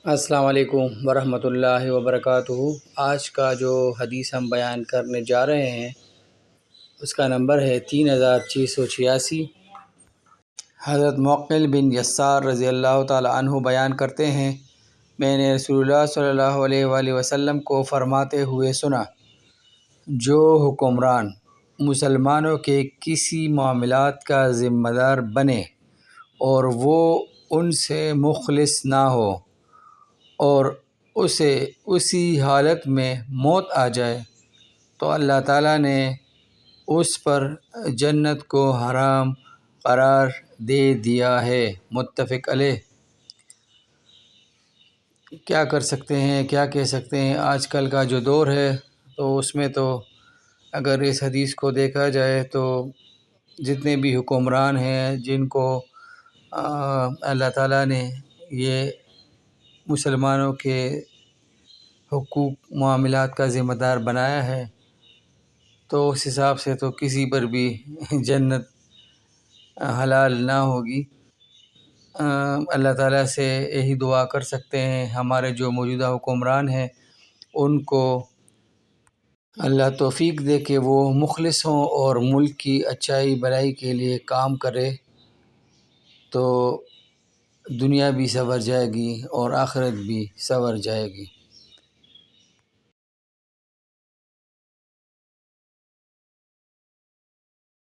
السلام علیکم ورحمۃ اللہ وبرکاتہ۔ آج کا جو حدیث ہم بیان کرنے جا رہے ہیں اس کا نمبر ہے 3686۔ حضرت معقل بن یسار رضی اللہ تعالی عنہ بیان کرتے ہیں، میں نے رسول اللہ صلی اللہ علیہ وآلہ وسلم کو فرماتے ہوئے سنا، جو حکمران مسلمانوں کے کسی معاملات کا ذمہ دار بنے اور وہ ان سے مخلص نہ ہو اور اسے اسی حالت میں موت آ جائے تو اللہ تعالیٰ نے اس پر جنت کو حرام قرار دے دیا ہے۔ متفق علیہ۔ کیا کر سکتے ہیں، کیا کہہ سکتے ہیں؟ آج کل کا جو دور ہے تو اس میں تو اگر اس حدیث کو دیکھا جائے تو جتنے بھی حکمران ہیں جن کو اللہ تعالیٰ نے یہ مسلمانوں کے حقوق معاملات کا ذمہ دار بنایا ہے تو اس حساب سے تو کسی پر بھی جنت حلال نہ ہوگی۔ اللہ تعالیٰ سے یہی دعا کر سکتے ہیں ہمارے جو موجودہ حکمران ہیں ان کو اللہ توفیق دے کہ وہ مخلص ہوں اور ملک کی اچھائی بھلائی کے لیے کام کرے تو دنیا بھی سنور جائے گی اور آخرت بھی سنور جائے گی۔